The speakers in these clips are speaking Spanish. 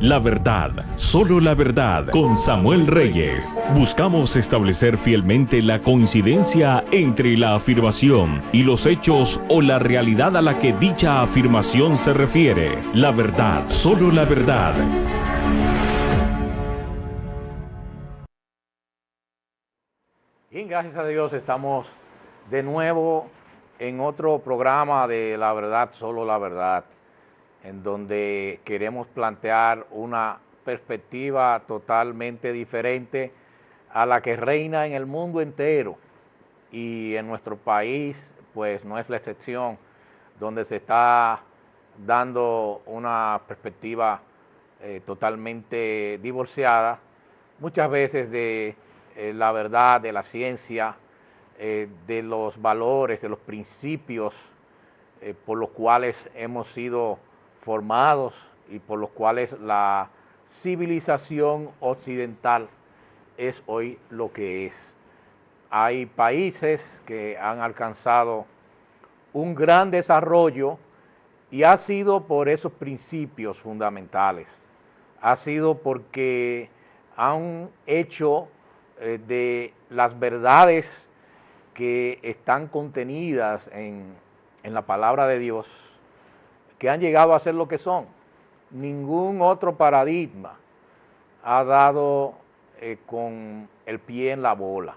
La verdad, solo la verdad, con Samuel Reyes. Buscamos establecer fielmente la coincidencia entre la afirmación y los hechos o la realidad a la que dicha afirmación se refiere. La verdad, solo la verdad. Bien, gracias a Dios estamos de nuevo en otro programa de La Verdad, Solo la Verdad, en donde queremos plantear una perspectiva totalmente diferente a la que reina en el mundo entero, y en nuestro país pues no es la excepción, donde se está dando una perspectiva totalmente divorciada, muchas veces de la verdad, de la ciencia, de los valores, de los principios por los cuales hemos sido formados y por los cuales la civilización occidental es hoy lo que es. Hay países que han alcanzado un gran desarrollo y ha sido por esos principios fundamentales. Ha sido porque han hecho de las verdades que están contenidas en la palabra de Dios, que han llegado a ser lo que son. Ningún otro paradigma ha dado con el pie en la bola.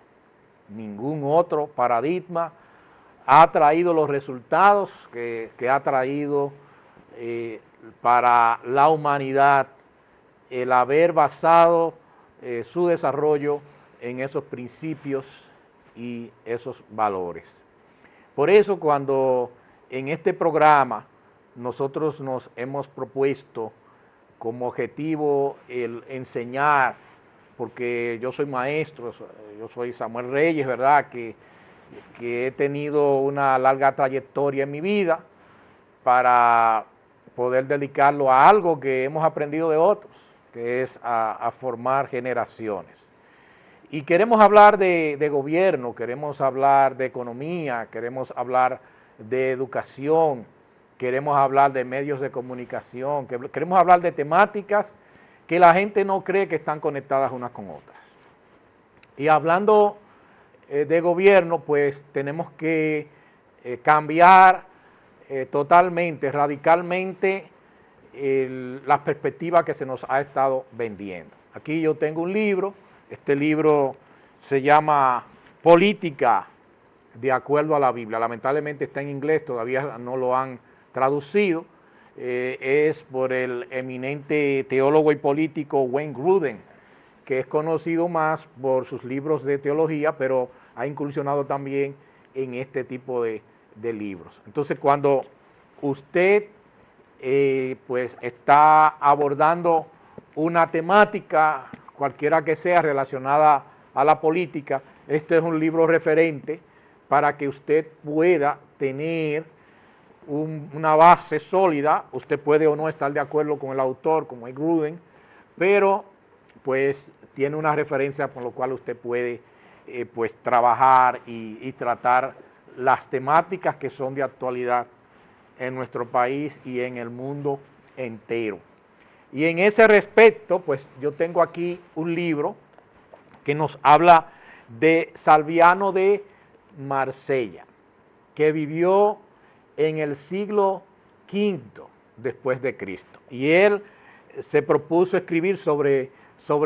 Ningún otro paradigma ha traído los resultados que ha traído para la humanidad el haber basado su desarrollo en esos principios y esos valores. Por eso cuando en este programa nosotros nos hemos propuesto como objetivo el enseñar, porque yo soy maestro, yo soy Samuel Reyes, ¿verdad?, que he tenido una larga trayectoria en mi vida para poder dedicarlo a algo que hemos aprendido de otros, que es a formar generaciones. Y queremos hablar de gobierno, queremos hablar de economía, queremos hablar de educación, queremos hablar de medios de comunicación, queremos hablar de temáticas que la gente no cree que están conectadas unas con otras. Y hablando de gobierno, pues tenemos que cambiar totalmente, radicalmente las perspectivas que se nos ha estado vendiendo. Aquí yo tengo un libro, este libro se llama Política de acuerdo a la Biblia, lamentablemente está en inglés, todavía no lo han traducido, es por el eminente teólogo y político Wayne Grudem, que es conocido más por sus libros de teología, pero ha incursionado también en este tipo de libros. Entonces, cuando usted pues está abordando una temática, cualquiera que sea, relacionada a la política, este es un libro referente para que usted pueda tener una base sólida. Usted puede o no estar de acuerdo con el autor, como es Grudem, pero pues tiene una referencia con lo cual usted puede pues trabajar y tratar las temáticas que son de actualidad en nuestro país y en el mundo entero. Y en ese respecto, pues yo tengo aquí un libro que nos habla de Salviano de Marsella, que vivió en el siglo V después de Cristo. Y él se propuso escribir sobre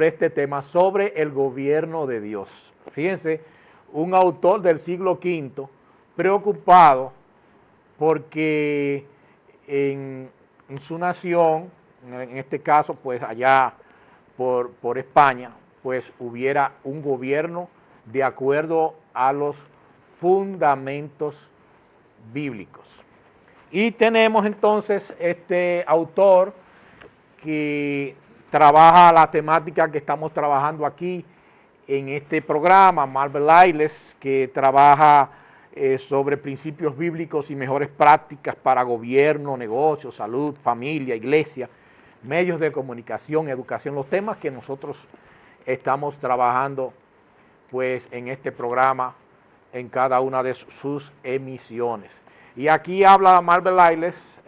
este tema, sobre el gobierno de Dios. Fíjense, un autor del siglo V preocupado porque en su nación, en este caso pues allá por España, pues hubiera un gobierno de acuerdo a los fundamentos bíblicos. Y tenemos entonces este autor que trabaja la temática que estamos trabajando aquí en este programa, Marvel Ailes, que trabaja sobre principios bíblicos y mejores prácticas para gobierno, negocios, salud, familia, iglesia, medios de comunicación, educación, los temas que nosotros estamos trabajando pues en este programa en cada una de sus emisiones. Y aquí habla Marvel Ailes,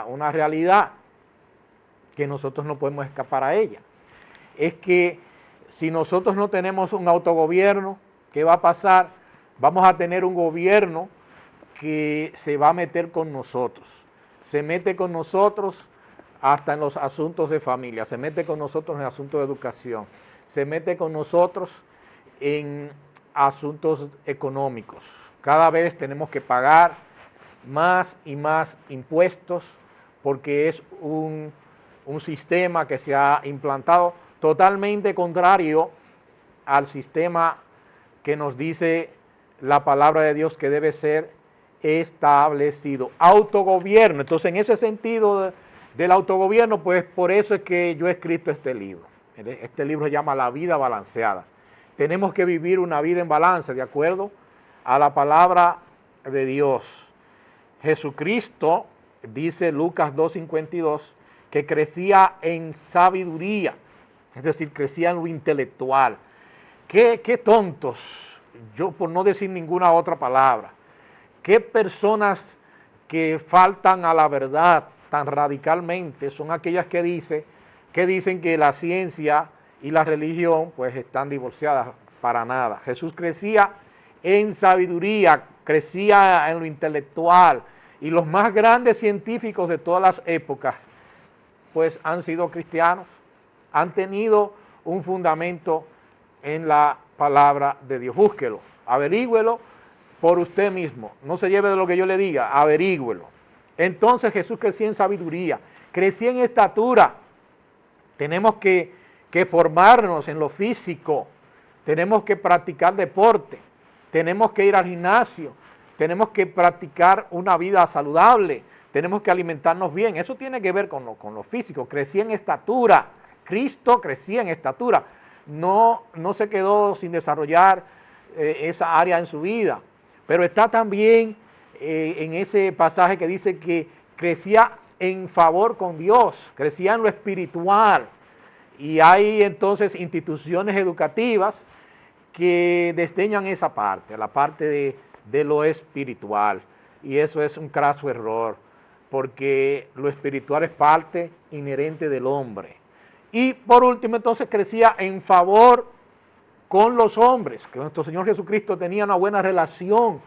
una realidad que nosotros no podemos escapar a ella. Es que si nosotros no tenemos un autogobierno, ¿qué va a pasar? Vamos a tener un gobierno que se va a meter con nosotros. Se mete con nosotros hasta en los asuntos de familia, se mete con nosotros en asuntos de educación, se mete con nosotros en asuntos económicos. Cada vez tenemos que pagar más y más impuestos porque es un sistema que se ha implantado totalmente contrario al sistema que nos dice la palabra de Dios que debe ser establecido. Autogobierno. Entonces, en ese sentido del autogobierno, pues por eso es que yo he escrito este libro. Este libro se llama La vida balanceada. Tenemos que vivir una vida en balance, de acuerdo a la palabra de Dios. Jesucristo, dice Lucas 2:52, que crecía en sabiduría, es decir, crecía en lo intelectual. Qué tontos, yo por no decir ninguna otra palabra, qué personas que faltan a la verdad tan radicalmente son aquellas que dicen que la ciencia y la religión pues están divorciadas. Para nada. Jesús crecía en sabiduría, crecía en lo intelectual, y los más grandes científicos de todas las épocas pues han sido cristianos, han tenido un fundamento en la palabra de Dios. Búsquelo, averígüelo por usted mismo, no se lleve de lo que yo le diga, averígüelo. Entonces Jesús crecía en sabiduría, crecía en estatura. Tenemos que formarnos en lo físico, tenemos que practicar deporte, tenemos que ir al gimnasio, tenemos que practicar una vida saludable, tenemos que alimentarnos bien. Eso tiene que ver con lo físico. Crecía en estatura, Cristo crecía en estatura, no se quedó sin desarrollar esa área en su vida, pero está también en ese pasaje que dice que crecía en favor con Dios, crecía en lo espiritual. Y hay entonces instituciones educativas que desdeñan esa parte, la parte de lo espiritual. Y eso es un craso error, porque lo espiritual es parte inherente del hombre. Y por último, entonces crecía en favor con los hombres, que nuestro Señor Jesucristo tenía una buena relación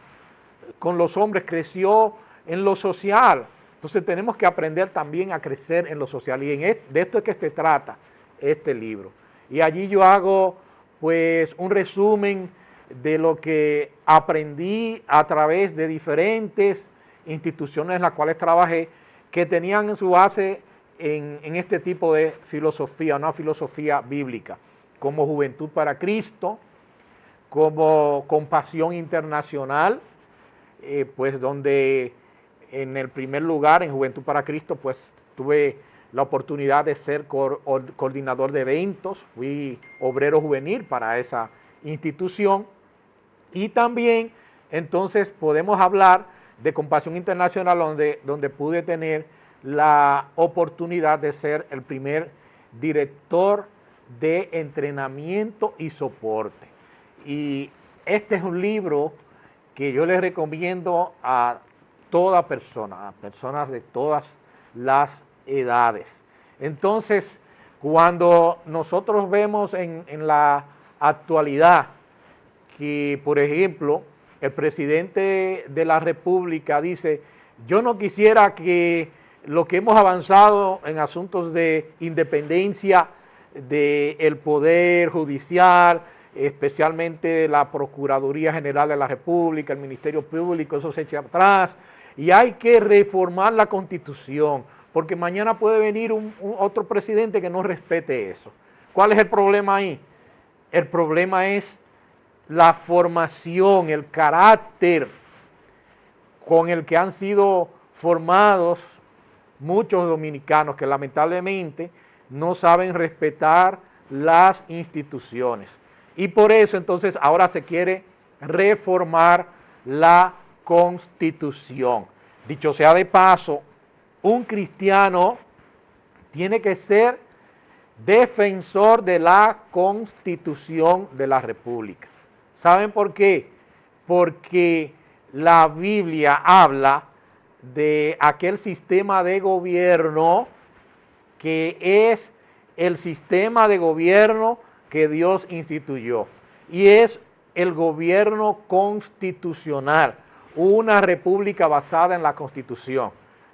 con los hombres, creció en lo social. Entonces tenemos que aprender también a crecer en lo social, y de esto es que se trata este libro. Y allí yo hago pues un resumen de lo que aprendí a través de diferentes instituciones en las cuales trabajé, que tenían en su base en este tipo de filosofía, una filosofía bíblica, como Juventud para Cristo, como Compasión Internacional, pues donde en el primer lugar, en Juventud para Cristo, pues tuve la oportunidad de ser coordinador de eventos, fui obrero juvenil para esa institución, y también entonces podemos hablar de Compasión Internacional, donde pude tener la oportunidad de ser el primer director de entrenamiento y soporte. Y este es un libro que yo les recomiendo a toda persona, a personas de todas las edades. Entonces, cuando nosotros vemos en la actualidad que, por ejemplo, el presidente de la República dice: yo no quisiera que lo que hemos avanzado en asuntos de independencia del Poder Judicial, especialmente la Procuraduría General de la República, el Ministerio Público, eso se echa atrás, y hay que reformar la Constitución, porque mañana puede venir otro presidente que no respete eso. ¿Cuál es el problema ahí? El problema es la formación, el carácter con el que han sido formados muchos dominicanos que lamentablemente no saben respetar las instituciones. Y por eso entonces ahora se quiere reformar la Constitución. Dicho sea de paso, un cristiano tiene que ser defensor de la Constitución de la República. ¿Saben por qué? Porque la Biblia habla de aquel sistema de gobierno que es el sistema de gobierno que Dios instituyó, y es el gobierno constitucional, una república basada en la Constitución.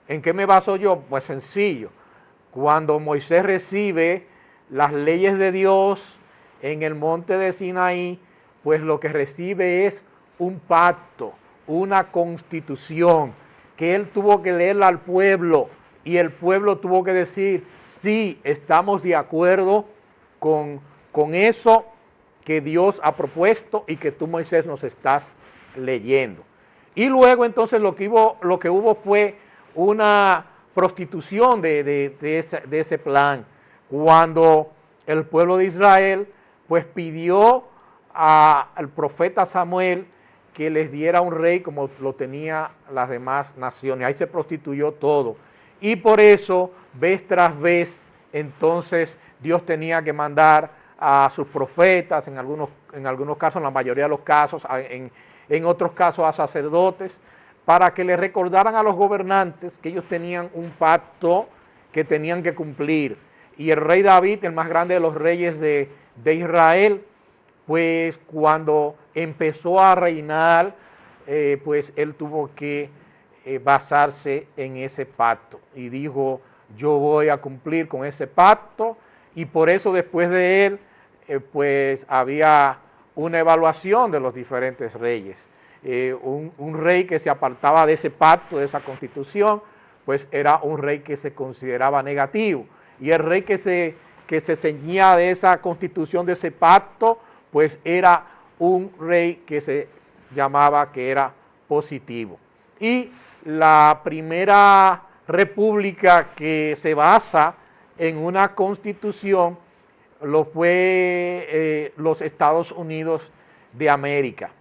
¿En qué me baso yo? Pues sencillo. Cuando Moisés recibe las leyes de Dios en el monte de Sinaí, pues lo que recibe es un pacto, una constitución, que él tuvo que leerla al pueblo, y el pueblo tuvo que decir, sí, estamos de acuerdo con eso que Dios ha propuesto y que tú, Moisés, nos estás leyendo. Y luego entonces lo que hubo fue una prostitución de ese plan, cuando el pueblo de Israel pues pidió al profeta Samuel que les diera un rey como lo tenía las demás naciones. Ahí se prostituyó todo. Y por eso, vez tras vez, entonces Dios tenía que mandar a sus profetas, en algunos casos, en la mayoría de los casos, en otros casos a sacerdotes, para que le recordaran a los gobernantes que ellos tenían un pacto que tenían que cumplir. Y el rey David, el más grande de los reyes de Israel, pues cuando empezó a reinar, pues él tuvo que basarse en ese pacto. Y dijo, yo voy a cumplir con ese pacto, y por eso después de él, pues había una evaluación de los diferentes reyes. Un rey que se apartaba de ese pacto, de esa constitución, pues era un rey que se consideraba negativo. Y el rey que se ceñía de esa constitución, de ese pacto, pues era un rey que se llamaba que era positivo. Y la primera república que se basa en una constitución lo fue los Estados Unidos de América,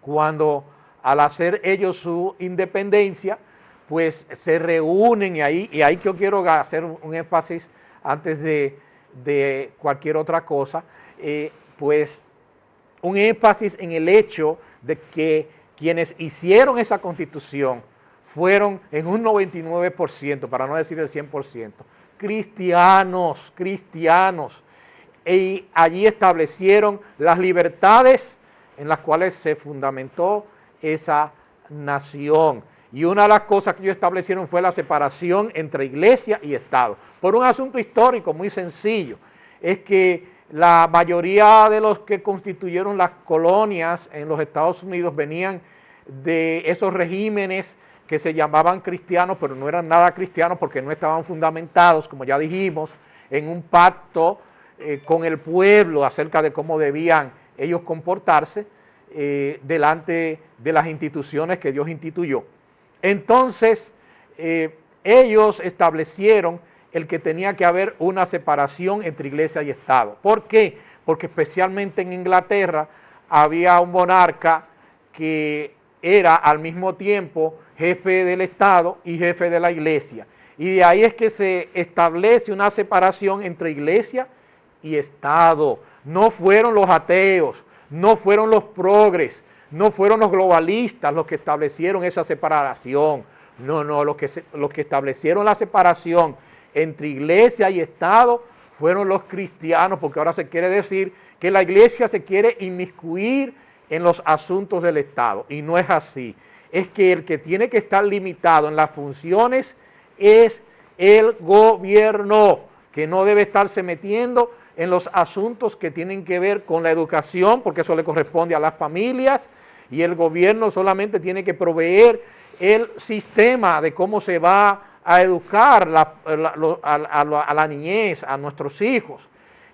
cuando al hacer ellos su independencia, pues se reúnen, y ahí que yo quiero hacer un énfasis antes de cualquier otra cosa, pues un énfasis en el hecho de que quienes hicieron esa constitución fueron en un 99%, para no decir el 100%, cristianos, y allí establecieron las libertades en las cuales se fundamentó esa nación. Y una de las cosas que ellos establecieron fue la separación entre iglesia y Estado, por un asunto histórico muy sencillo. Es que la mayoría de los que constituyeron las colonias en los Estados Unidos venían de esos regímenes que se llamaban cristianos, pero no eran nada cristianos porque no estaban fundamentados, como ya dijimos, en un pacto con el pueblo acerca de cómo debían ellos comportarse delante de las instituciones que Dios instituyó. Entonces, ellos establecieron el que tenía que haber una separación entre iglesia y Estado. ¿Por qué? Porque especialmente en Inglaterra había un monarca que era al mismo tiempo jefe del Estado y jefe de la iglesia. Y de ahí es que se establece una separación entre iglesia y Estado. No fueron los ateos, no fueron los progres, no fueron los globalistas los que establecieron esa separación. No, los que establecieron la separación entre iglesia y Estado fueron los cristianos, porque ahora se quiere decir que la iglesia se quiere inmiscuir en los asuntos del Estado, y no es así. Es que el que tiene que estar limitado en las funciones es el gobierno, que no debe estarse metiendo en los asuntos que tienen que ver con la educación, porque eso le corresponde a las familias, y el gobierno solamente tiene que proveer el sistema de cómo se va a educar a la niñez, a nuestros hijos,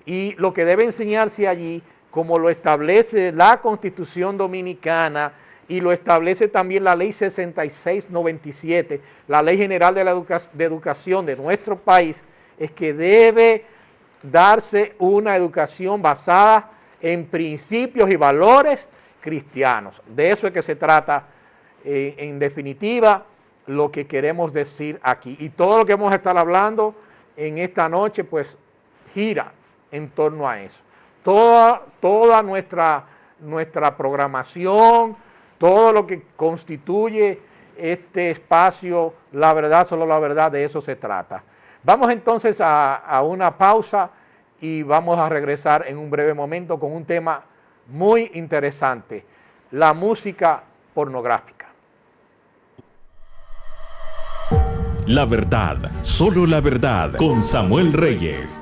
y lo que debe enseñarse allí, como lo establece la Constitución Dominicana y lo establece también la Ley 6697, la Ley General de Educación de nuestro país, es que debe darse una educación basada en principios y valores cristianos. De eso es que se trata, en definitiva, lo que queremos decir aquí. Y todo lo que vamos a estar hablando en esta noche, pues, gira en torno a eso. Toda nuestra programación, todo lo que constituye este espacio, la verdad, solo la verdad, de eso se trata. Vamos entonces a una pausa y vamos a regresar en un breve momento con un tema muy interesante, la música pornográfica. La verdad, solo la verdad, con Samuel Reyes.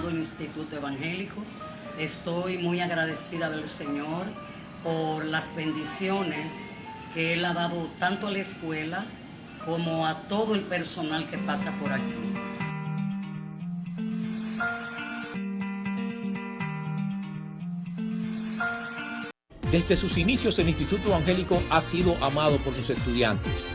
Instituto Evangélico. Estoy muy agradecida del Señor por las bendiciones que Él ha dado tanto a la escuela como a todo el personal que pasa por aquí. Desde sus inicios, el Instituto Evangélico ha sido amado por sus estudiantes.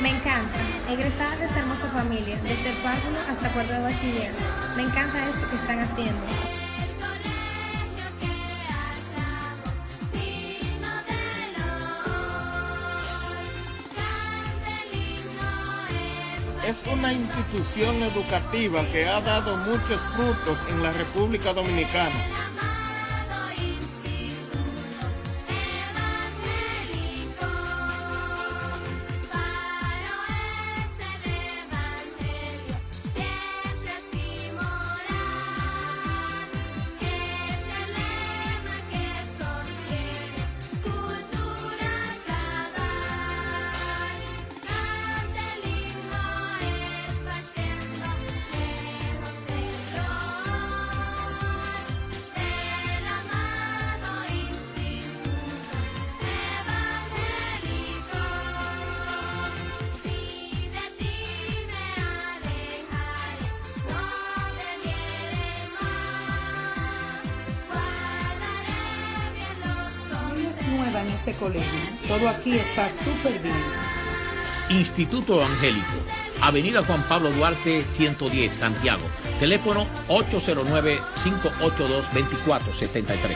Me encanta, egresada de esta hermosa familia, desde el párvulo hasta cuarto de bachiller. Me encanta esto que están haciendo. Es una institución educativa que ha dado muchos frutos en la República Dominicana. En este colegio. Todo aquí está súper bien. Instituto Evangélico, Avenida Juan Pablo Duarte, 110, Santiago. Teléfono 809-582-2473.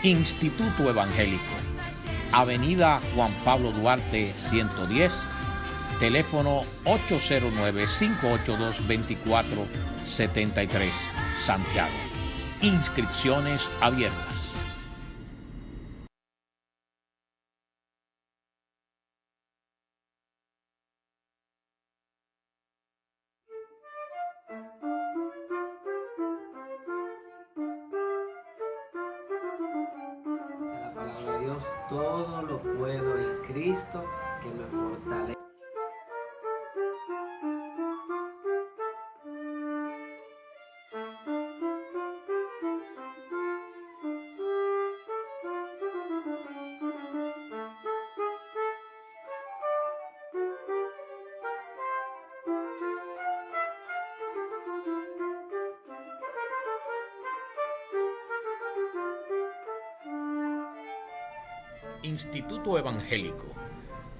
Instituto Evangélico, Avenida Juan Pablo Duarte, 110, teléfono 809-582-2473, Santiago. Inscripciones abiertas. La palabra de Dios, todo lo puedo en Cristo que me fortalece. Instituto Evangélico,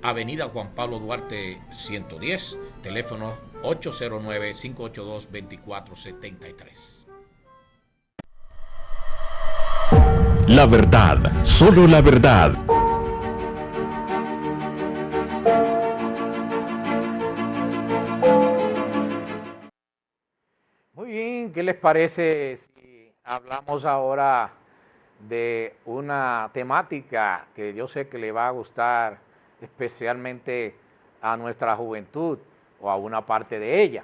Avenida Juan Pablo Duarte 110, teléfono 809-582-2473. La verdad, solo la verdad. Muy bien, ¿qué les parece si hablamos ahora de una temática que yo sé que le va a gustar especialmente a nuestra juventud o a una parte de ella,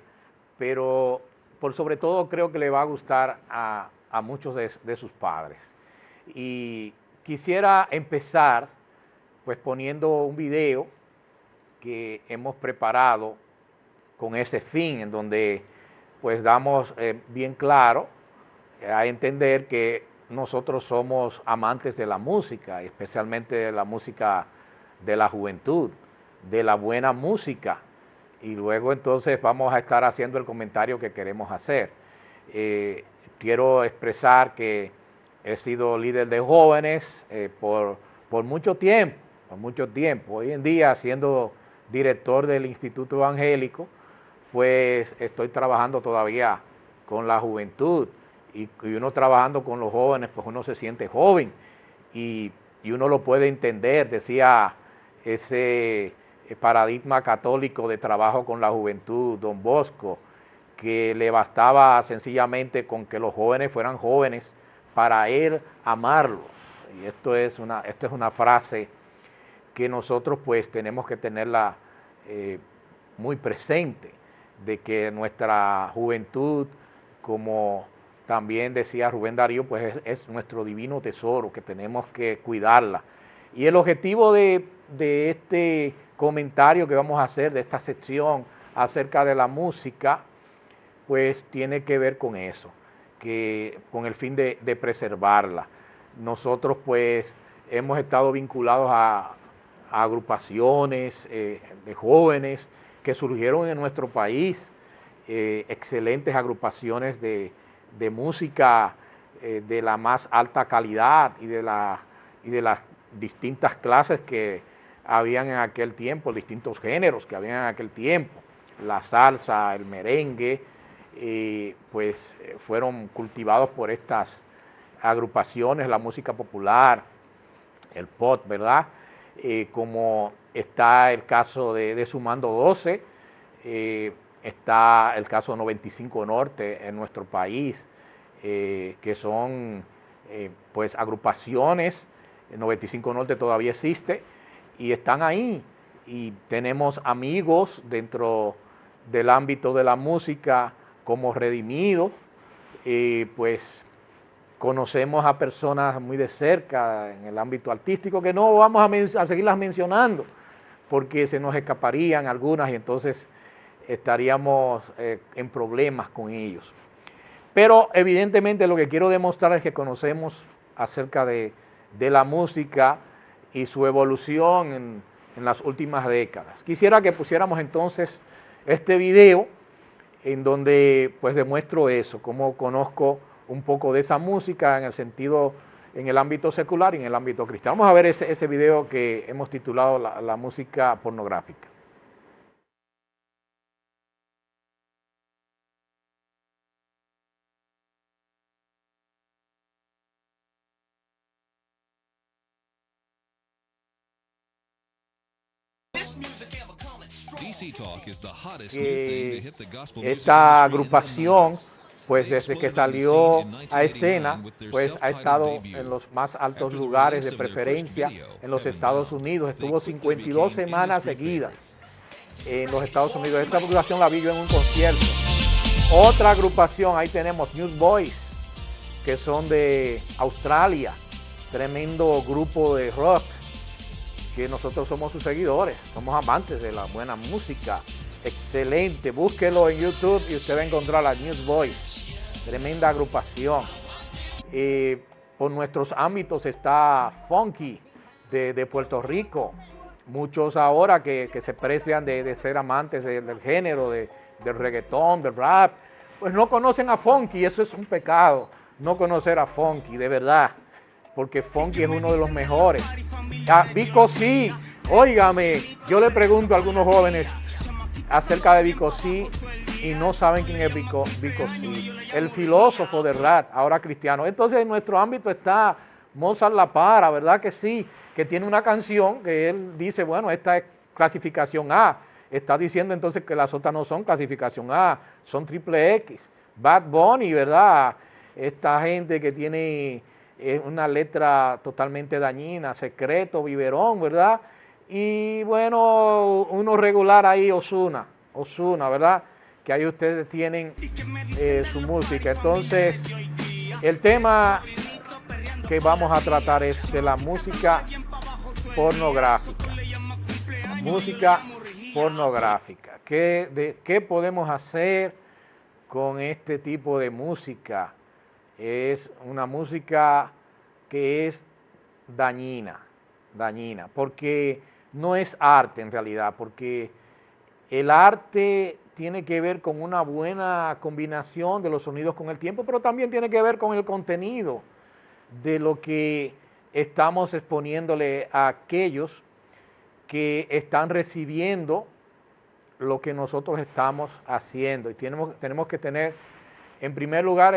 pero por sobre todo creo que le va a gustar a muchos de sus padres? Y quisiera empezar pues poniendo un video que hemos preparado con ese fin, en donde pues damos bien claro a entender que nosotros somos amantes de la música, especialmente de la música de la juventud, de la buena música, y luego entonces vamos a estar haciendo el comentario que queremos hacer. Quiero expresar que he sido líder de jóvenes por mucho tiempo, Hoy en día, siendo director del Instituto Evangélico, pues estoy trabajando todavía con la juventud, y uno trabajando con los jóvenes, pues uno se siente joven y uno lo puede entender. Decía ese paradigma católico de trabajo con la juventud, Don Bosco, que le bastaba sencillamente con que los jóvenes fueran jóvenes para él amarlos. Y esta es una frase que nosotros pues tenemos que tenerla muy presente, de que nuestra juventud, como también decía Rubén Darío, pues es nuestro divino tesoro, que tenemos que cuidarla. Y el objetivo de este comentario que vamos a hacer, de esta sección acerca de la música, pues tiene que ver con eso, con el fin de preservarla. Nosotros pues hemos estado vinculados a agrupaciones de jóvenes que surgieron en nuestro país, excelentes agrupaciones de música de la más alta calidad y de las distintas clases que habían en aquel tiempo, distintos géneros que habían en aquel tiempo, la salsa, el merengue, pues fueron cultivados por estas agrupaciones, la música popular, el pop, ¿verdad? Como está el caso de Sumando 12, está el caso 95 Norte en nuestro país, que son pues agrupaciones. 95 Norte todavía existe y están ahí, y tenemos amigos dentro del ámbito de la música como Redimido, pues conocemos a personas muy de cerca en el ámbito artístico que no vamos a seguirlas mencionando porque se nos escaparían algunas y entonces estaríamos en problemas con ellos. Pero evidentemente lo que quiero demostrar es que conocemos acerca de la música y su evolución en las últimas décadas. Quisiera que pusiéramos entonces este video en donde pues demuestro eso, cómo conozco un poco de esa música en el sentido, en el ámbito secular y en el ámbito cristiano. Vamos a ver ese video que hemos titulado la música pornográfica. Esta agrupación pues desde que salió a escena, pues ha estado en los más altos lugares de preferencia en los Estados Unidos. Estuvo 52 semanas seguidas en los Estados Unidos. Esta agrupación la vi yo en un concierto. Otra agrupación, ahí tenemos Newsboys, que son de Australia, tremendo grupo de rock, que nosotros somos sus seguidores, somos amantes de la buena música. Excelente, búsquelo en YouTube y usted va a encontrar a Newsboys, tremenda agrupación. Por nuestros ámbitos está Funky de Puerto Rico. Muchos ahora que se precian de ser amantes del género, del reggaetón, del rap, pues no conocen a Funky, y eso es un pecado, no conocer a Funky, de verdad, porque Funky es uno de los mejores. Vico C, óigame, yo le pregunto a algunos jóvenes acerca de Vico C y no saben quién es Vico C, el filósofo de rap, ahora cristiano. Entonces en nuestro ámbito está Mozart La Para, ¿verdad que sí? Que tiene una canción que él dice, bueno, esta es clasificación A. Está diciendo entonces que las otras no son clasificación A, son triple X. Bad Bunny, ¿verdad? Esta gente que tiene una letra totalmente dañina, Secreto, Biberón, ¿verdad? Y bueno, uno regular ahí, Ozuna, ¿verdad? Que ahí ustedes tienen su música. Entonces, el tema que vamos a tratar es de la música pornográfica. La música pornográfica. ¿Qué podemos hacer con este tipo de música? Es una música que es dañina, porque no es arte en realidad, porque el arte tiene que ver con una buena combinación de los sonidos con el tiempo, pero también tiene que ver con el contenido de lo que estamos exponiéndole a aquellos que están recibiendo lo que nosotros estamos haciendo. Y tenemos que tener, en primer lugar,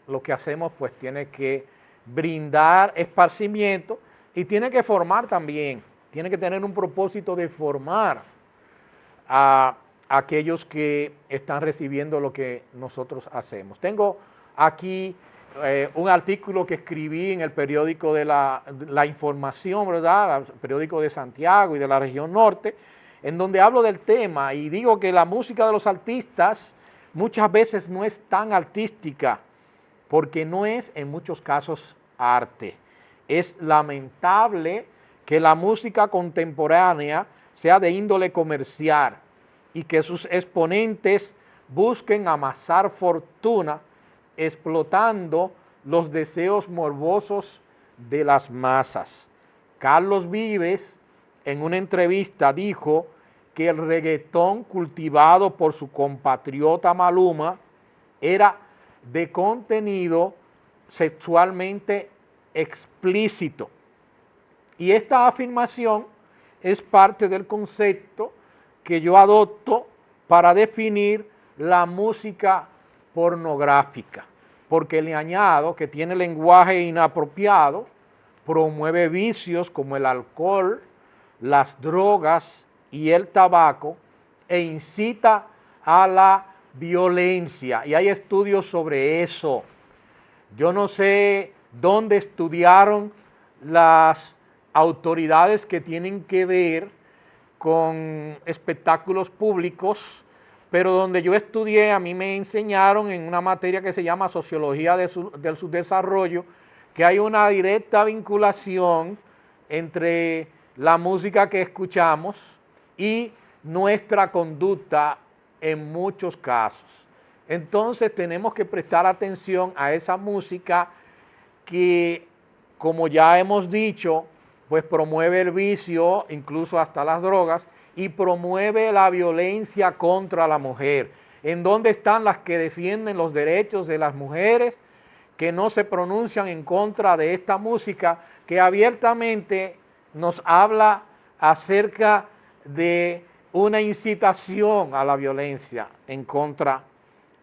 lo que hacemos pues tiene que brindar esparcimiento y tiene que formar también, tiene que tener un propósito de formar a aquellos que están recibiendo lo que nosotros hacemos. Tengo aquí un artículo que escribí en el periódico de la Información, ¿verdad? El periódico de Santiago y de la región norte, en donde hablo del tema y digo que la música de los artistas muchas veces no es tan artística, porque no es en muchos casos arte. Es lamentable que la música contemporánea sea de índole comercial y que sus exponentes busquen amasar fortuna explotando los deseos morbosos de las masas. Carlos Vives en una entrevista dijo que el reggaetón cultivado por su compatriota Maluma era de contenido sexualmente explícito. Y esta afirmación es parte del concepto que yo adopto para definir la música pornográfica, porque le añado que tiene lenguaje inapropiado, promueve vicios como el alcohol, las drogas y el tabaco e incita a la violencia. Y hay estudios sobre eso. Yo no sé dónde estudiaron las autoridades que tienen que ver con espectáculos públicos, pero donde yo estudié, a mí me enseñaron en una materia que se llama Sociología del Subdesarrollo, que hay una directa vinculación entre la música que escuchamos y nuestra conducta en muchos casos. Entonces tenemos que prestar atención a esa música que, como ya hemos dicho, pues promueve el vicio, incluso hasta las drogas, y promueve la violencia contra la mujer. ¿En dónde están las que defienden los derechos de las mujeres, que no se pronuncian en contra de esta música, que abiertamente nos habla acerca de una incitación a la violencia en contra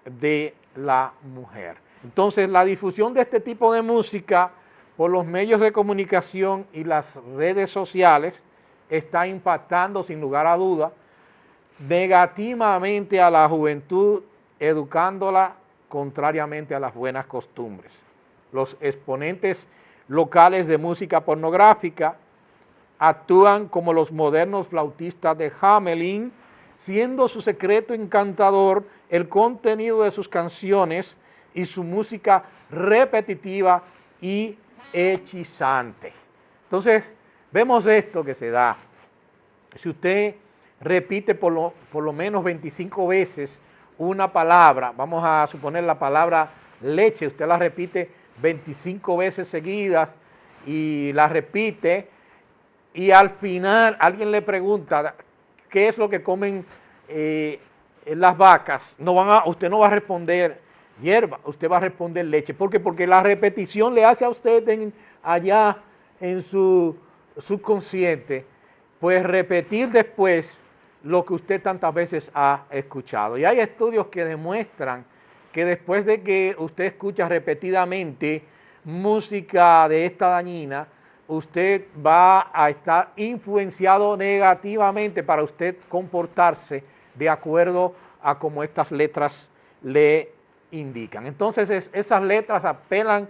de la mujer? Entonces, la difusión de este tipo de música por los medios de comunicación y las redes sociales está impactando sin lugar a duda negativamente a la juventud, educándola contrariamente a las buenas costumbres. Los exponentes locales de música pornográfica actúan como los modernos flautistas de Hamelin, siendo su secreto encantador el contenido de sus canciones y su música repetitiva y hechizante. Entonces, vemos esto que se da. Si usted repite por lo menos 25 veces una palabra, vamos a suponer la palabra leche, usted la repite 25 veces seguidas y la repite, y al final alguien le pregunta qué es lo que comen las vacas, usted no va a responder hierba, usted va a responder leche. ¿Por qué? Porque la repetición le hace a usted allá en su subconsciente, pues repetir después lo que usted tantas veces ha escuchado. Y hay estudios que demuestran que después de que usted escucha repetidamente música de esta dañina, usted va a estar influenciado negativamente para usted comportarse de acuerdo a como estas letras le indican. Entonces esas letras apelan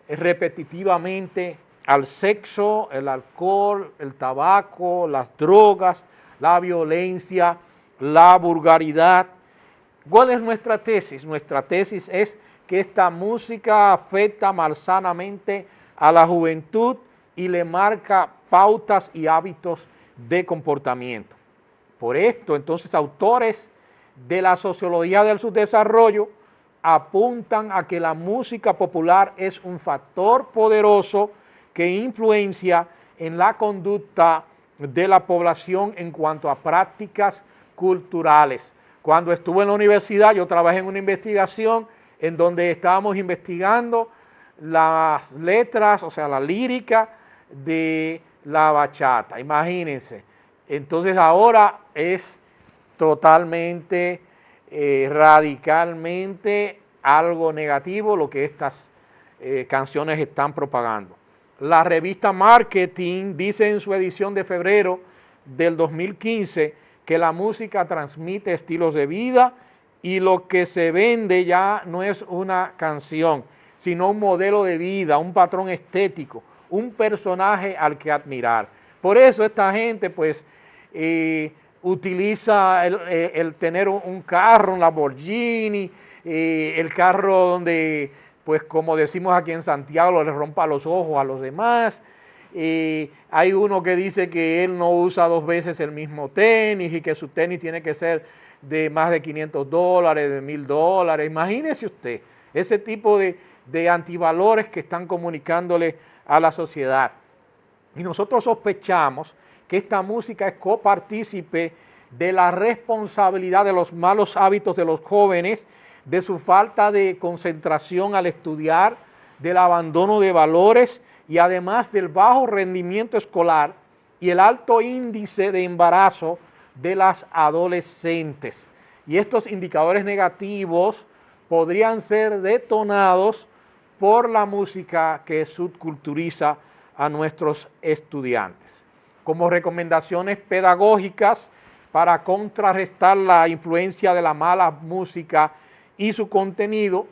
repetitivamente al sexo, el alcohol, el tabaco, las drogas, la violencia, la vulgaridad. ¿Cuál es nuestra tesis? Nuestra tesis es que esta música afecta malsanamente a la juventud y le marca pautas y hábitos de comportamiento. Por esto, entonces, autores de la sociología del subdesarrollo apuntan a que la música popular es un factor poderoso que influencia en la conducta de la población en cuanto a prácticas culturales. Cuando estuve en la universidad, yo trabajé en una investigación en donde estábamos investigando las letras, o sea, la lírica de la bachata, imagínense. Entonces ahora es totalmente, radicalmente algo negativo lo que estas canciones están propagando. La revista Marketing dice en su edición de febrero del 2015 que la música transmite estilos de vida y lo que se vende ya no es una canción, sino un modelo de vida, un patrón estético, un personaje al que admirar. Por eso esta gente pues utiliza el tener un carro, un Lamborghini, el carro donde, pues como decimos aquí en Santiago, le rompa los ojos a los demás. Hay uno que dice que él no usa 2 veces el mismo tenis y que su tenis tiene que ser de más de $500, de $1000. Imagínese usted ese tipo de antivalores que están comunicándole a la sociedad. Y nosotros sospechamos que esta música es copartícipe de la responsabilidad de los malos hábitos de los jóvenes, de su falta de concentración al estudiar, del abandono de valores y además del bajo rendimiento escolar y el alto índice de embarazo de las adolescentes. Y estos indicadores negativos podrían ser detonados por la música que subculturiza a nuestros estudiantes. Como recomendaciones pedagógicas para contrarrestar la influencia de la mala música y su contenido,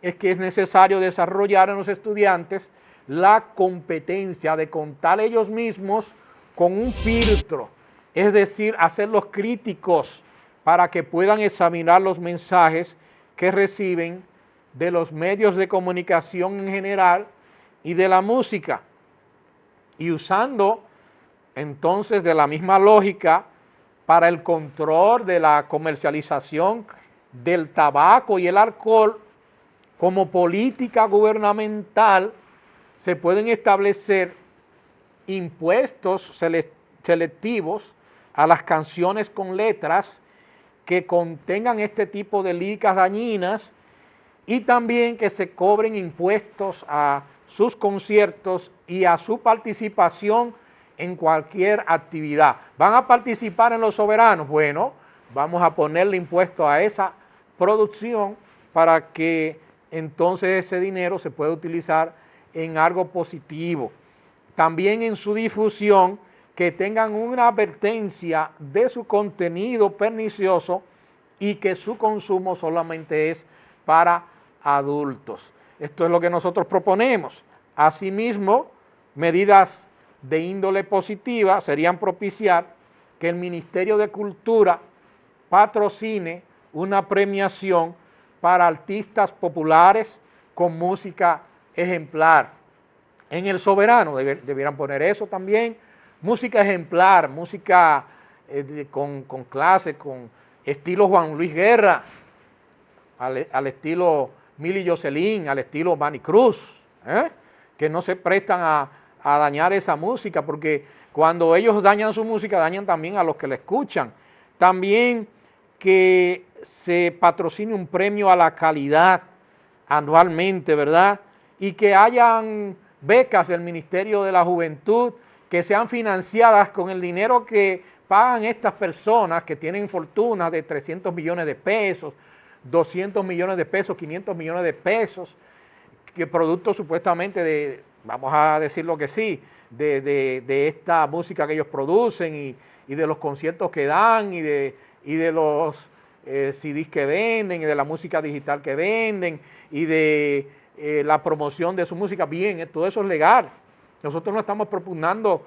es que es necesario desarrollar en los estudiantes la competencia de contar ellos mismos con un filtro, es decir, hacerlos críticos para que puedan examinar los mensajes que reciben de los medios de comunicación en general y de la música, y usando entonces de la misma lógica para el control de la comercialización del tabaco y el alcohol. Como política gubernamental se pueden establecer impuestos selectivos a las canciones con letras que contengan este tipo de líricas dañinas, y también que se cobren impuestos a sus conciertos y a su participación en cualquier actividad. ¿Van a participar en los soberanos? Bueno, vamos a ponerle impuesto a esa producción para que entonces ese dinero se pueda utilizar en algo positivo. También en su difusión, que tengan una advertencia de su contenido pernicioso y que su consumo solamente es para adultos. Esto es lo que nosotros proponemos. Asimismo, medidas de índole positiva serían propiciar que el Ministerio de Cultura patrocine una premiación para artistas populares con música ejemplar. En El Soberano debieran poner eso también, música ejemplar, música con clase, con estilo Juan Luis Guerra, al estilo Mili Jocelyn, al estilo Manny Cruz, que no se prestan a dañar esa música, porque cuando ellos dañan su música, dañan también a los que la escuchan. También que se patrocine un premio a la calidad anualmente, ¿verdad? Y que hayan becas del Ministerio de la Juventud que sean financiadas con el dinero que pagan estas personas que tienen fortunas de 300 millones de pesos, 200 millones de pesos, 500 millones de pesos, que producto supuestamente de, vamos a decirlo que sí, de esta música que ellos producen y de los conciertos que dan y de los CDs que venden y de la música digital que venden y de la promoción de su música. Bien, todo eso es legal. Nosotros no estamos propugnando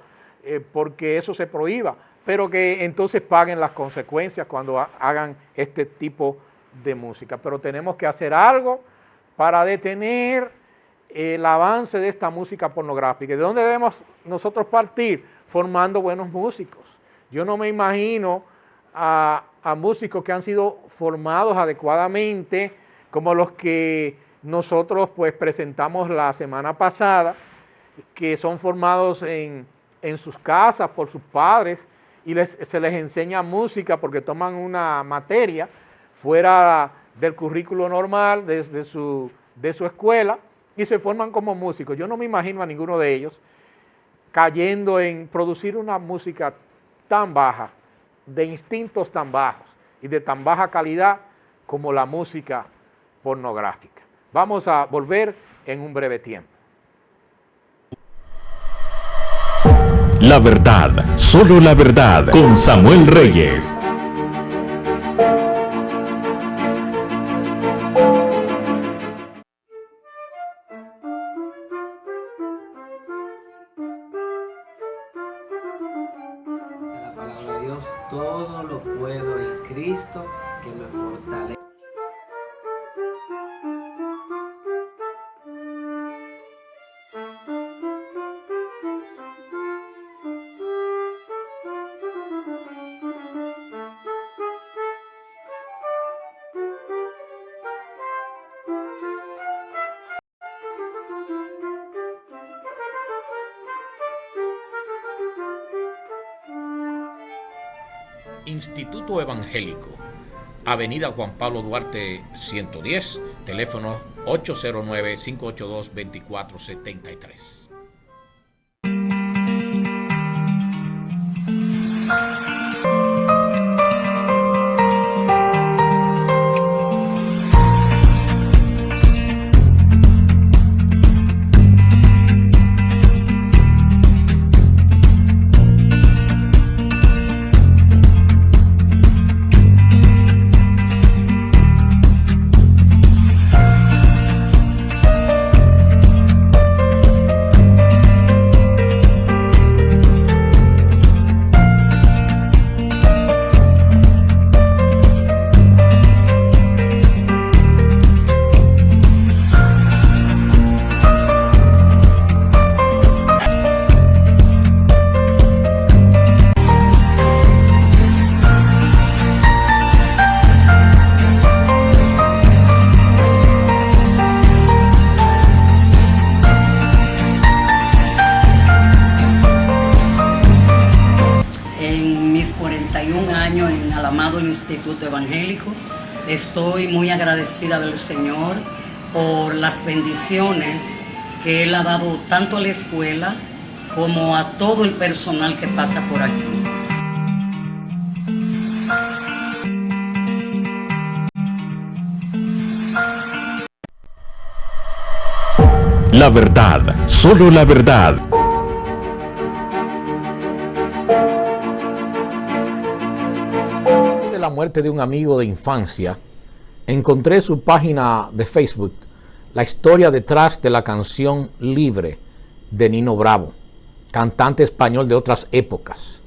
porque eso se prohíba, pero que entonces paguen las consecuencias cuando hagan este tipo de música. Pero tenemos que hacer algo para detener el avance de esta música pornográfica. ¿De dónde debemos nosotros partir? Formando buenos músicos. Yo no me imagino a músicos que han sido formados adecuadamente, como los que nosotros pues presentamos la semana pasada, que son formados en sus casas por sus padres y se les enseña música porque toman una materia fuera del currículo normal de su escuela y se forman como músicos. Yo no me imagino a ninguno de ellos cayendo en producir una música tan baja, de instintos tan bajos y de tan baja calidad como la música pornográfica. Vamos a volver en un breve tiempo. La verdad, solo la verdad, con Samuel Reyes. La palabra de Dios, todo lo puedo en Cristo que me fortalece. Instituto Evangélico, Avenida Juan Pablo Duarte 110, teléfono 809-582-2473. Instituto Evangélico. Estoy muy agradecida del Señor por las bendiciones que Él ha dado tanto a la escuela como a todo el personal que pasa por aquí. La verdad, solo la verdad. La muerte de un amigo de infancia, encontré su página de Facebook, la historia detrás de la canción Libre de Nino Bravo, cantante español de otras épocas.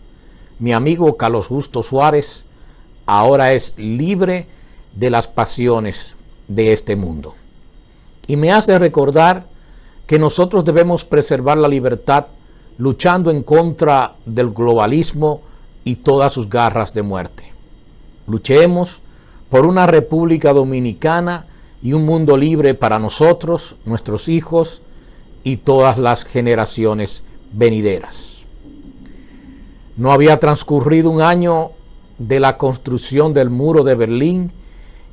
Mi amigo Carlos Justo Suárez ahora es libre de las pasiones de este mundo. Y me hace recordar que nosotros debemos preservar la libertad luchando en contra del globalismo y todas sus garras de muerte. Luchemos por una República Dominicana y un mundo libre para nosotros, nuestros hijos y todas las generaciones venideras. No había transcurrido un año de la construcción del muro de Berlín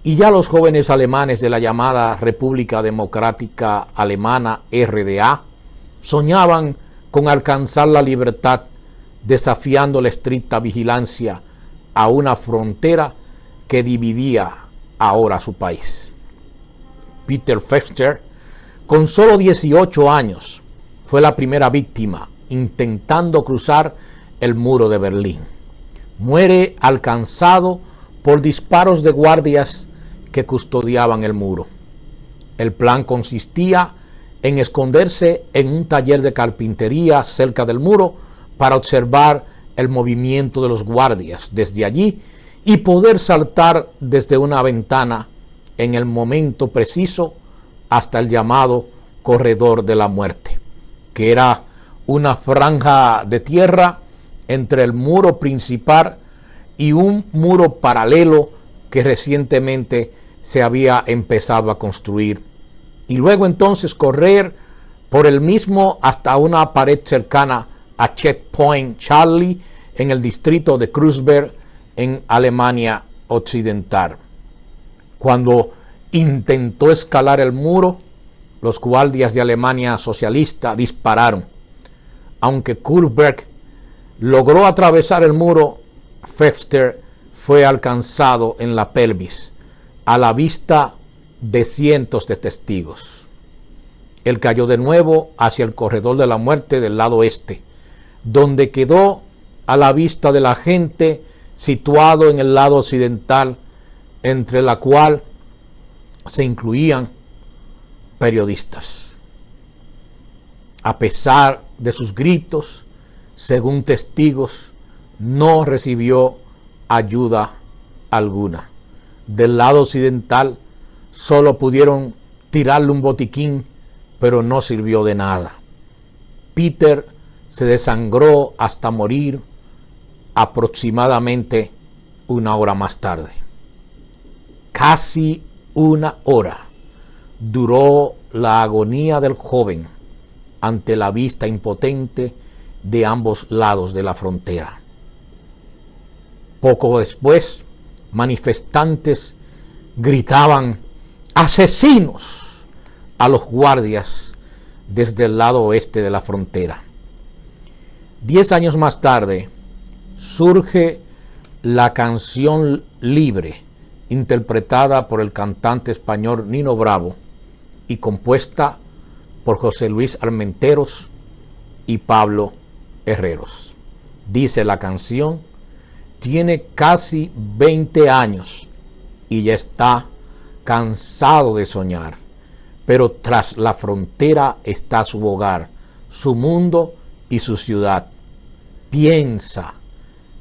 y ya los jóvenes alemanes de la llamada República Democrática Alemana, RDA, soñaban con alcanzar la libertad desafiando la estricta vigilancia a una frontera que dividía ahora su país. Peter Fexter, con solo 18 años, fue la primera víctima intentando cruzar el muro de Berlín. Muere alcanzado por disparos de guardias que custodiaban el muro. El plan consistía en esconderse en un taller de carpintería cerca del muro para observar el movimiento de los guardias desde allí y poder saltar desde una ventana en el momento preciso hasta el llamado corredor de la muerte, que era una franja de tierra entre el muro principal y un muro paralelo que recientemente se había empezado a construir, y luego entonces correr por el mismo hasta una pared cercana a Checkpoint Charlie en el distrito de Kreuzberg en Alemania Occidental. Cuando intentó escalar el muro, los guardias de Alemania socialista dispararon. Aunque Kreuzberg logró atravesar el muro, Fexter fue alcanzado en la pelvis a la vista de cientos de testigos. Él cayó de nuevo hacia el corredor de la muerte del lado este, donde quedó a la vista de la gente situado en el lado occidental, entre la cual se incluían periodistas. A pesar de sus gritos, según testigos, no recibió ayuda alguna. Del lado occidental solo pudieron tirarle un botiquín, pero no sirvió de nada. Peter se desangró hasta morir aproximadamente una hora más tarde. Casi una hora duró la agonía del joven ante la vista impotente de ambos lados de la frontera. Poco después, manifestantes gritaban ¡asesinos! A los guardias desde el lado oeste de la frontera. 10 años más tarde, surge la canción Libre, interpretada por el cantante español Nino Bravo y compuesta por José Luis Armenteros y Pablo Herreros. Dice la canción: tiene casi 20 años y ya está cansado de soñar, pero tras la frontera está su hogar, su mundo y su ciudad. Piensa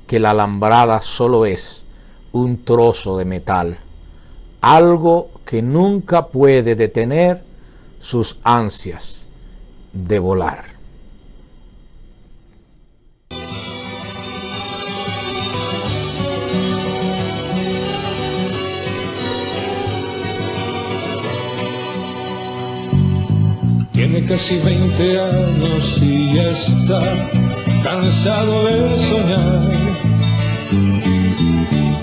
que la alambrada solo es un trozo de metal, algo que nunca puede detener sus ansias de volar. Tiene casi 20 años y ya está cansado de soñar,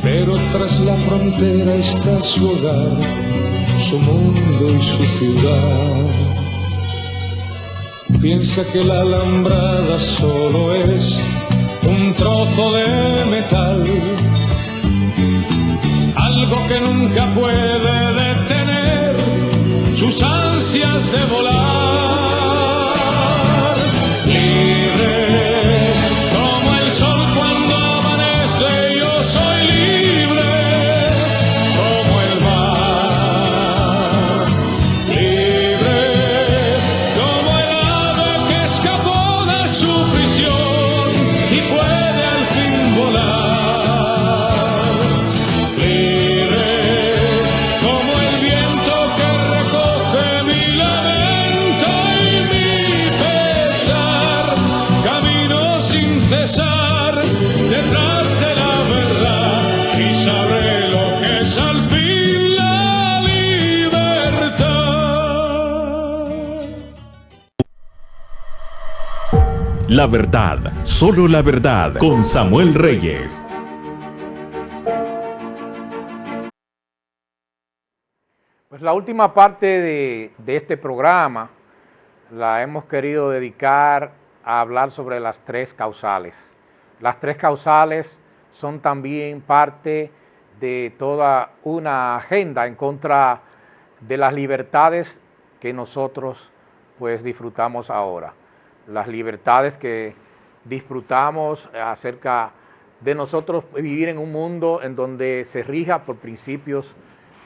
pero tras la frontera está su hogar, su mundo y su ciudad. Piensa que la alambrada solo es un trozo de metal, algo que nunca puede detener sus ansias de volar. Libre como el sol cuando amanece, yo soy libre como el mar. La verdad, solo la verdad, con Samuel Reyes. Pues la última parte de este programa la hemos querido dedicar a hablar sobre las tres causales. Las tres causales son también parte de toda una agenda en contra de las libertades que nosotros pues disfrutamos ahora. Las libertades que disfrutamos acerca de nosotros vivir en un mundo en donde se rija por principios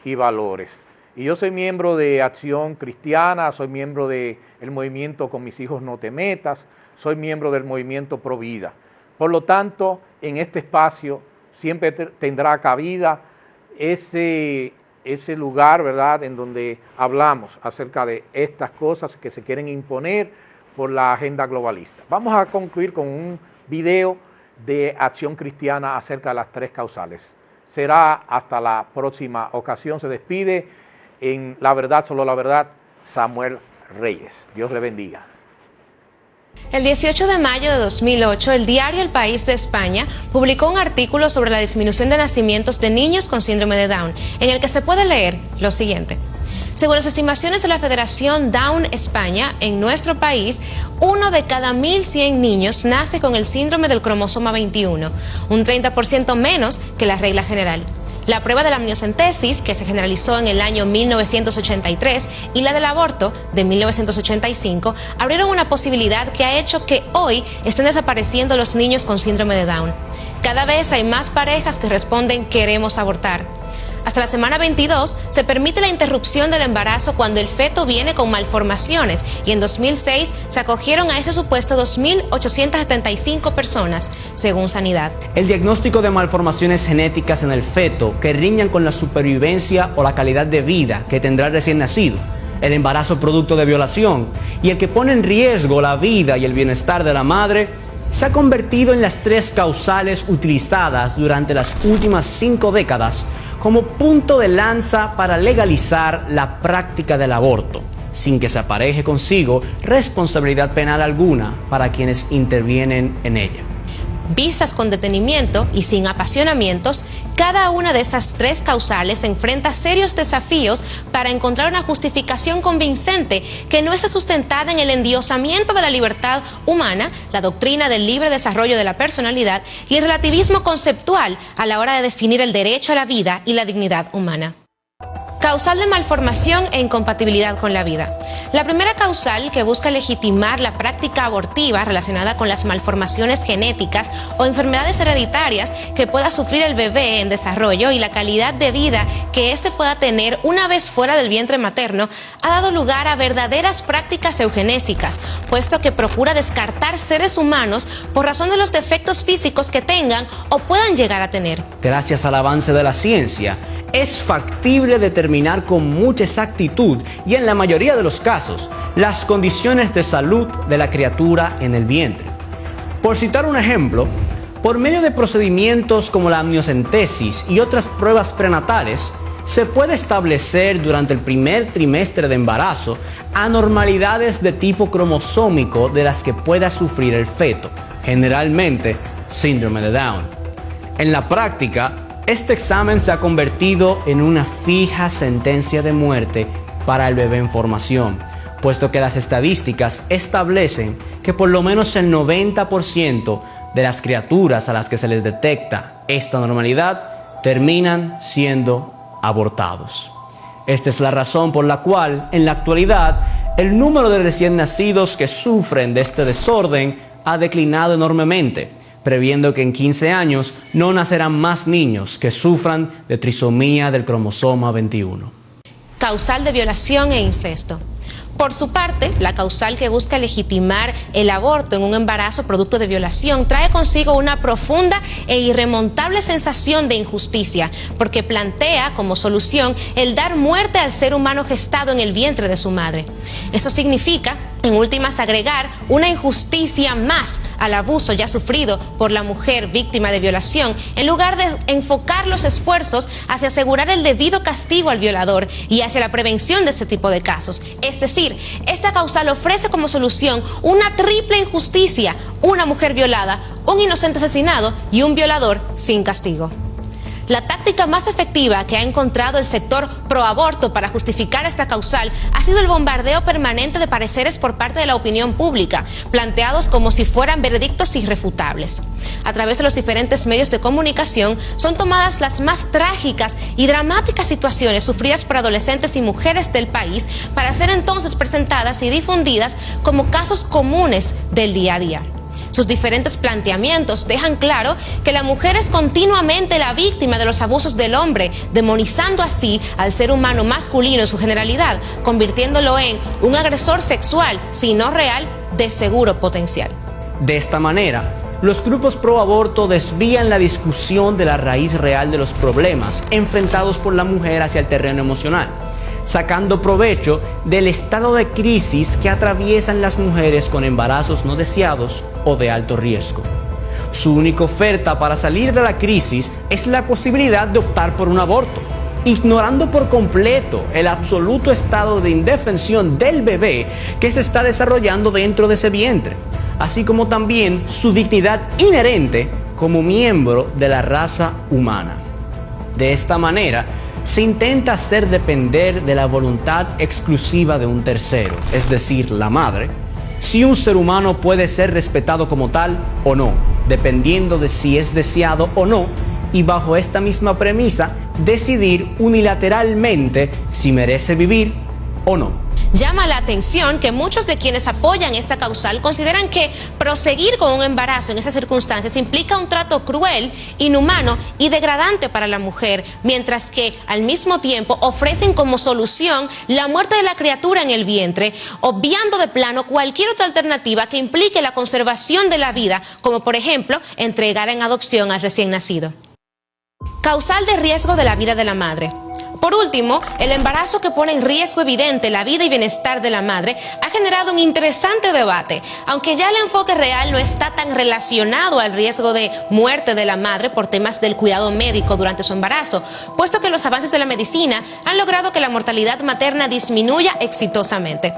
y valores. Y yo soy miembro de Acción Cristiana, soy miembro del movimiento Con Mis Hijos No Te Metas, soy miembro del movimiento Pro Vida. Por lo tanto, en este espacio siempre tendrá cabida ese lugar, ¿verdad?, en donde hablamos acerca de estas cosas que se quieren imponer por la agenda globalista. Vamos a concluir con un video de Acción Cristiana acerca de las tres causales. Será hasta la próxima ocasión. Se despide en La Verdad, solo la verdad, Samuel Reyes. Dios le bendiga. El 18 de mayo de 2008, el diario El País de España publicó un artículo sobre la disminución de nacimientos de niños con síndrome de Down, en el que se puede leer lo siguiente. Según las estimaciones de la Federación Down España, en nuestro país, 1 de cada 1.100 niños nace con el síndrome del cromosoma 21, un 30% menos que la regla general. La prueba de la amniocentesis, que se generalizó en el año 1983, y la del aborto, de 1985, abrieron una posibilidad que ha hecho que hoy estén desapareciendo los niños con síndrome de Down. Cada vez hay más parejas que responden queremos abortar. Hasta la semana 22 se permite la interrupción del embarazo cuando el feto viene con malformaciones, y en 2006 se acogieron a ese supuesto 2.875 personas, según Sanidad. El diagnóstico de malformaciones genéticas en el feto que riñan con la supervivencia o la calidad de vida que tendrá el recién nacido, el embarazo producto de violación y el que pone en riesgo la vida y el bienestar de la madre, se ha convertido en las tres causales utilizadas durante las últimas 5 décadas como punto de lanza para legalizar la práctica del aborto, sin que se apareje consigo responsabilidad penal alguna para quienes intervienen en ella. Vistas con detenimiento y sin apasionamientos, cada una de esas tres causales enfrenta serios desafíos para encontrar una justificación convincente que no esté sustentada en el endiosamiento de la libertad humana, la doctrina del libre desarrollo de la personalidad y el relativismo conceptual a la hora de definir el derecho a la vida y la dignidad humana. Causal de malformación e incompatibilidad con la vida. La primera causal, que busca legitimar la práctica abortiva relacionada con las malformaciones genéticas o enfermedades hereditarias que pueda sufrir el bebé en desarrollo y la calidad de vida que éste pueda tener una vez fuera del vientre materno, ha dado lugar a verdaderas prácticas eugenésicas, puesto que procura descartar seres humanos por razón de los defectos físicos que tengan o puedan llegar a tener. Gracias al avance de la ciencia, es factible determinar con mucha exactitud y en la mayoría de los casos las condiciones de salud de la criatura en el vientre. Por citar un ejemplo, por medio de procedimientos como la amniocentesis y otras pruebas prenatales, se puede establecer durante el primer trimestre de embarazo anormalidades de tipo cromosómico de las que pueda sufrir el feto, generalmente síndrome de Down. En la práctica, este examen se ha convertido en una fija sentencia de muerte para el bebé en formación, puesto que las estadísticas establecen que por lo menos el 90% de las criaturas a las que se les detecta esta anormalidad terminan siendo abortados. Esta es la razón por la cual, en la actualidad, el número de recién nacidos que sufren de este desorden ha declinado enormemente, previendo que en 15 años no nacerán más niños que sufran de trisomía del cromosoma 21. Causal de violación e incesto. Por su parte, la causal que busca legitimar el aborto en un embarazo producto de violación trae consigo una profunda e irremontable sensación de injusticia, porque plantea como solución el dar muerte al ser humano gestado en el vientre de su madre. Eso significa En últimas, agregar una injusticia más al abuso ya sufrido por la mujer víctima de violación, en lugar de enfocar los esfuerzos hacia asegurar el debido castigo al violador y hacia la prevención de este tipo de casos. Es decir, esta causal ofrece como solución una triple injusticia: una mujer violada, un inocente asesinado y un violador sin castigo. La táctica más efectiva que ha encontrado el sector proaborto para justificar esta causal ha sido el bombardeo permanente de pareceres por parte de la opinión pública, planteados como si fueran veredictos irrefutables. A través de los diferentes medios de comunicación son tomadas las más trágicas y dramáticas situaciones sufridas por adolescentes y mujeres del país para ser entonces presentadas y difundidas como casos comunes del día a día. Sus diferentes planteamientos dejan claro que la mujer es continuamente la víctima de los abusos del hombre, demonizando así al ser humano masculino en su generalidad, convirtiéndolo en un agresor sexual, si no real, de seguro potencial. De esta manera, los grupos pro aborto desvían la discusión de la raíz real de los problemas enfrentados por la mujer hacia el terreno emocional, sacando provecho del estado de crisis que atraviesan las mujeres con embarazos no deseados o de alto riesgo. Su única oferta para salir de la crisis es la posibilidad de optar por un aborto, ignorando por completo el absoluto estado de indefensión del bebé que se está desarrollando dentro de ese vientre, así como también su dignidad inherente como miembro de la raza humana. De esta manera, se intenta hacer depender de la voluntad exclusiva de un tercero, es decir, la madre, si un ser humano puede ser respetado como tal o no, dependiendo de si es deseado o no, y bajo esta misma premisa, decidir unilateralmente si merece vivir o no. Llama la atención que muchos de quienes apoyan esta causal consideran que proseguir con un embarazo en esas circunstancias implica un trato cruel, inhumano y degradante para la mujer, mientras que al mismo tiempo ofrecen como solución la muerte de la criatura en el vientre, obviando de plano cualquier otra alternativa que implique la conservación de la vida, como por ejemplo entregar en adopción al recién nacido. Causal de riesgo de la vida de la madre. Por último, el embarazo que pone en riesgo evidente la vida y bienestar de la madre ha generado un interesante debate, aunque ya el enfoque real no está tan relacionado al riesgo de muerte de la madre por temas del cuidado médico durante su embarazo, puesto que los avances de la medicina han logrado que la mortalidad materna disminuya exitosamente.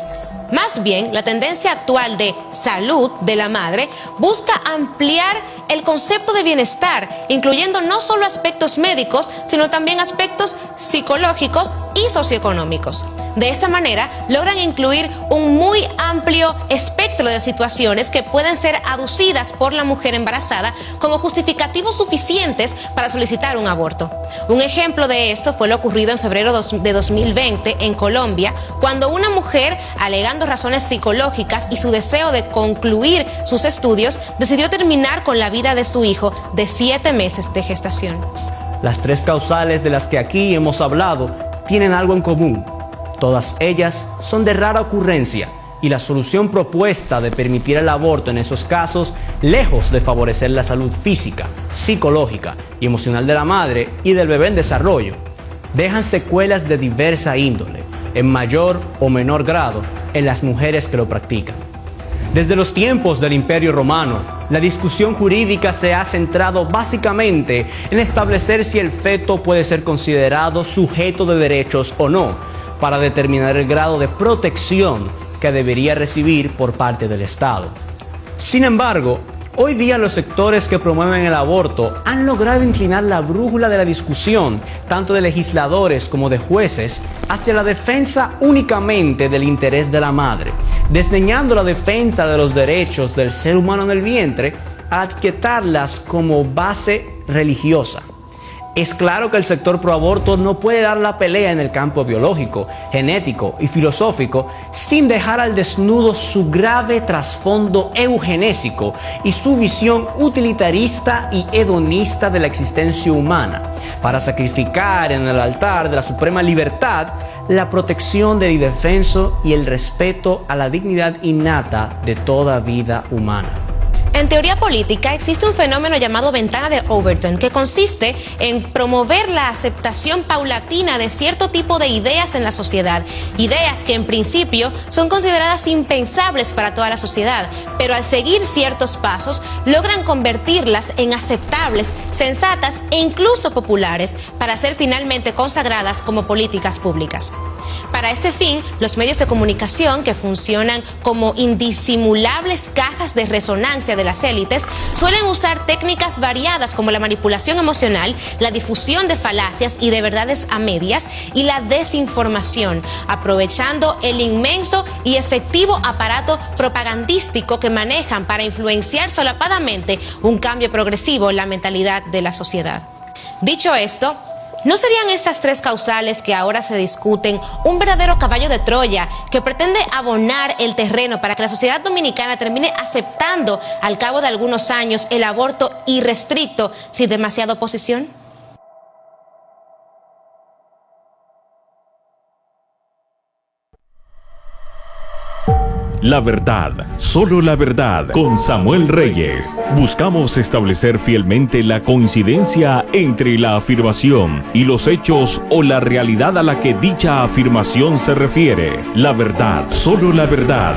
Más bien, la tendencia actual de salud de la madre busca ampliar el concepto de bienestar, incluyendo no solo aspectos médicos, sino también aspectos psicológicos y socioeconómicos. De esta manera, logran incluir un muy amplio espectro de situaciones que pueden ser aducidas por la mujer embarazada como justificativos suficientes para solicitar un aborto. Un ejemplo de esto fue lo ocurrido en febrero de 2020 en Colombia, cuando una mujer, alegando razones psicológicas y su deseo de concluir sus estudios, decidió terminar con la vida de su hijo de 7 meses de gestación. Las tres causales de las que aquí hemos hablado tienen algo en común. Todas ellas son de rara ocurrencia y la solución propuesta de permitir el aborto en esos casos, lejos de favorecer la salud física, psicológica y emocional de la madre y del bebé en desarrollo, dejan secuelas de diversa índole, en mayor o menor grado, en las mujeres que lo practican. Desde los tiempos del Imperio Romano, la discusión jurídica se ha centrado básicamente en establecer si el feto puede ser considerado sujeto de derechos o no, para determinar el grado de protección que debería recibir por parte del Estado. Sin embargo, hoy día los sectores que promueven el aborto han logrado inclinar la brújula de la discusión, tanto de legisladores como de jueces, hacia la defensa únicamente del interés de la madre, desdeñando la defensa de los derechos del ser humano en el vientre a etiquetarlas como base religiosa. Es claro que el sector proaborto no puede dar la pelea en el campo biológico, genético y filosófico sin dejar al desnudo su grave trasfondo eugenésico y su visión utilitarista y hedonista de la existencia humana, para sacrificar en el altar de la suprema libertad la protección del indefenso y el respeto a la dignidad innata de toda vida humana. En teoría política existe un fenómeno llamado ventana de Overton, que consiste en promover la aceptación paulatina de cierto tipo de ideas en la sociedad, ideas que en principio son consideradas impensables para toda la sociedad, pero al seguir ciertos pasos logran convertirlas en aceptables, sensatas e incluso populares para ser finalmente consagradas como políticas públicas. Para este fin, los medios de comunicación, que funcionan como indisimulables cajas de resonancia de las élites, suelen usar técnicas variadas como la manipulación emocional, la difusión de falacias y de verdades a medias y la desinformación, aprovechando el inmenso y efectivo aparato propagandístico que manejan para influenciar solapadamente un cambio progresivo en la mentalidad de la sociedad. Dicho esto, ¿no serían estas tres causales que ahora se discuten un verdadero caballo de Troya que pretende abonar el terreno para que la sociedad dominicana termine aceptando al cabo de algunos años el aborto irrestricto sin demasiada oposición? La verdad, solo la verdad, con Samuel Reyes. Buscamos establecer fielmente la coincidencia entre la afirmación y los hechos o la realidad a la que dicha afirmación se refiere. La verdad, solo la verdad.